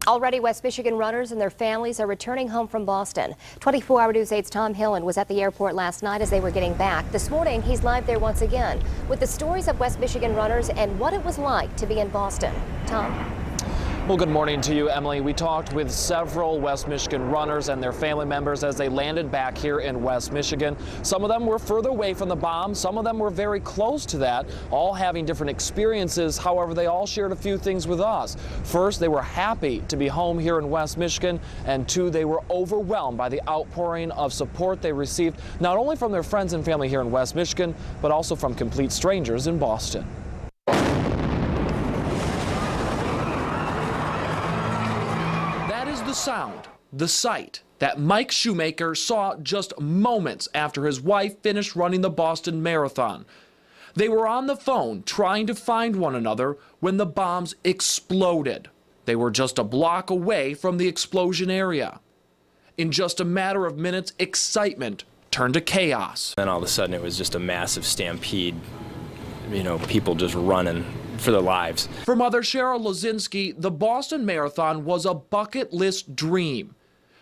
Already, West Michigan runners and their families are returning home from Boston. 24-Hour News 8's Tom Hillen was at the airport last night as they were getting back. This morning, he's live there once again with the stories of West Michigan runners and what it was like to be in Boston. Tom? Well, good morning to you, Emily. We talked with several West Michigan runners and their family members as they landed back here in West Michigan. Some of them were further away from the bomb. Some of them were very close to that, all having different experiences. However, they all shared a few things with us. First, they were happy to be home here in West Michigan. And two, they were overwhelmed by the outpouring of support they received, not only from their friends and family here in West Michigan, but also from complete strangers in Boston. The sound, the sight that Mike Shoemaker saw just moments after his wife finished running the Boston Marathon. They were on the phone trying to find one another when the bombs exploded. They were just a block away from the explosion area. In just a matter of minutes, excitement turned to chaos. Then all of a sudden it was just a massive stampede, people just running for their lives. For Mother Cheryl Lazinski, the Boston Marathon was a bucket list dream.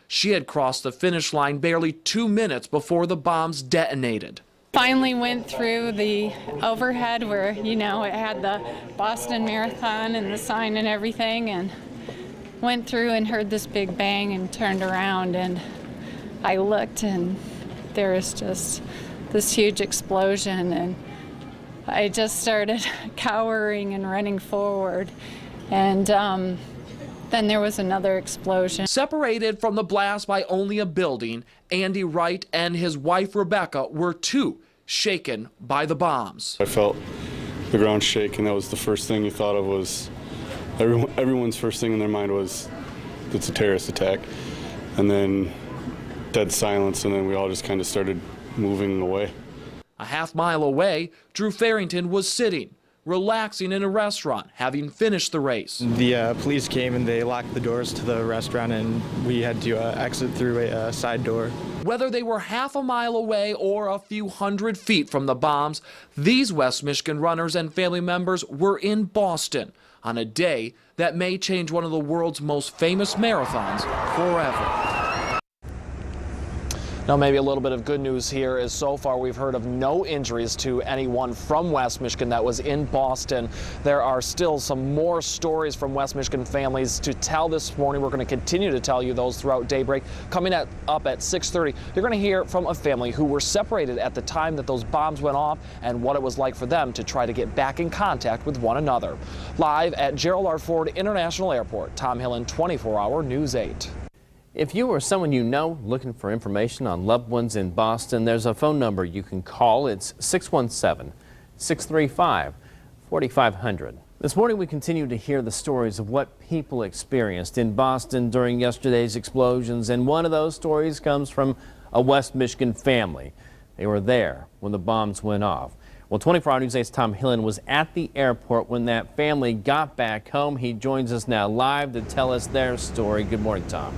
She had crossed the finish line barely 2 minutes before the bombs detonated. Finally went through the overhead where, it had the Boston Marathon and the sign and everything, and went through and heard this big bang and turned around, and I looked and there was just this huge explosion, and I just started cowering and running forward, and then there was another explosion. Separated from the blast by only a building, Andy Wright and his wife Rebecca were too shaken by the bombs. I felt the ground shake, and that was the first thing you thought of. Was everyone's first thing in their mind was it's a terrorist attack, and then dead silence, and then we all just kind of started moving away. A half-mile away, Drew Farrington was sitting, relaxing in a restaurant, having finished the race. The police came and they locked the doors to the restaurant, and we had to exit through a side door. Whether they were half a mile away or a few hundred feet from the bombs, these West Michigan runners and family members were in Boston on a day that may change one of the world's most famous marathons forever. Now, maybe a little bit of good news here is so far we've heard of no injuries to anyone from West Michigan that was in Boston. There are still some more stories from West Michigan families to tell this morning. We're going to continue to tell you those throughout daybreak. Coming up at 6:30, you're going to hear from a family who were separated at the time that those bombs went off and what it was like for them to try to get back in contact with one another. Live at Gerald R. Ford International Airport, Tom Hillen, 24-Hour News 8. If you or someone you know looking for information on loved ones in Boston, there's a phone number you can call. It's 617-635-4500. This morning we continue to hear the stories of what people experienced in Boston during yesterday's explosions, and one of those stories comes from a West Michigan family. They were there when the bombs went off. Well, 24-Hour News 8's Tom Hillen was at the airport when that family got back home. He joins us now live to tell us their story. Good morning, Tom.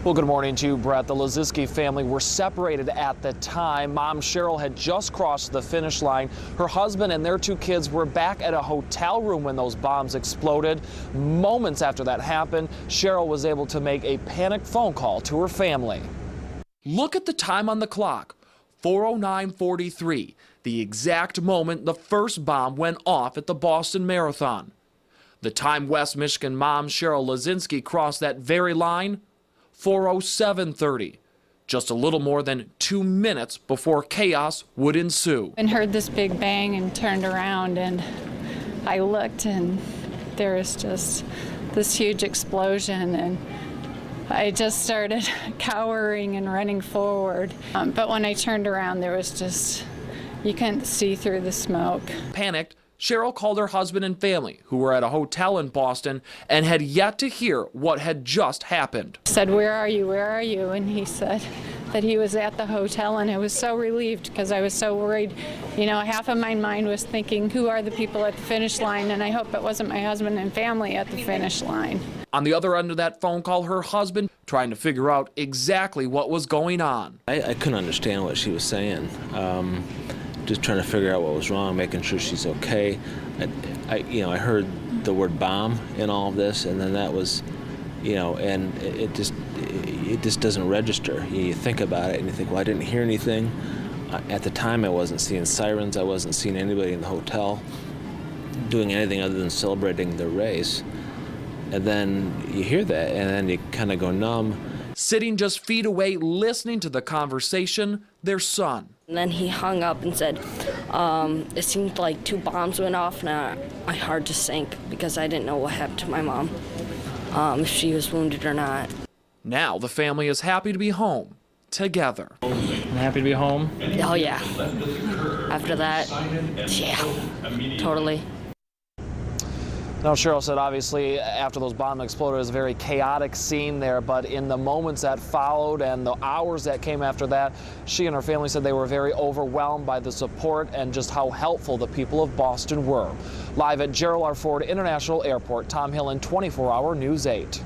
Well, good morning to you, Brett. The Lazinski family were separated at the time. Mom Cheryl had just crossed the finish line. Her husband and their 2 kids were back at a hotel room when those bombs exploded. Moments after that happened, Cheryl was able to make a panicked phone call to her family. Look at the time on the clock, 4:09:43, the exact moment the first bomb went off at the Boston Marathon. The time West Michigan mom Cheryl Lazinski crossed that very line, 4:07:30, just a little more than 2 minutes before chaos would ensue. And heard this big bang and turned around, and I looked and there was just this huge explosion, and I just started cowering and running forward. But when I turned around, there was just, you couldn't see through the smoke. Panicked, Cheryl called her husband and family, who were at a hotel in Boston and had yet to hear what had just happened. I said, "Where are you? Where are you?" And he said that he was at the hotel, and I was so relieved because I was so worried. Half of my mind was thinking, who are the people at the finish line? And I hope it wasn't my husband and family at the finish line. On the other end of that phone call, her husband trying to figure out exactly what was going on. I couldn't understand what she was saying. Just trying to figure out what was wrong, making sure she's okay. I heard the word bomb in all of this, and then that was you know, and it just doesn't register. You think about it and you think, well, I didn't hear anything. At the time, I wasn't seeing sirens. I wasn't seeing anybody in the hotel doing anything other than celebrating the race. And then you hear that, and then you kind of go numb. Sitting just feet away, listening to the conversation, their son. And then he hung up and said, it seemed like 2 bombs went off, and my heart just sank because I didn't know what happened to my mom, if she was wounded or not. Now the family is happy to be home together. I'm happy to be home. Oh yeah. After that, yeah, totally. Now, Cheryl said obviously after those bombs exploded, it was a very chaotic scene there, but in the moments that followed and the hours that came after that, she and her family said they were very overwhelmed by the support and just how helpful the people of Boston were. Live at Gerald R. Ford International Airport, Tom Hillen, 24-Hour News 8.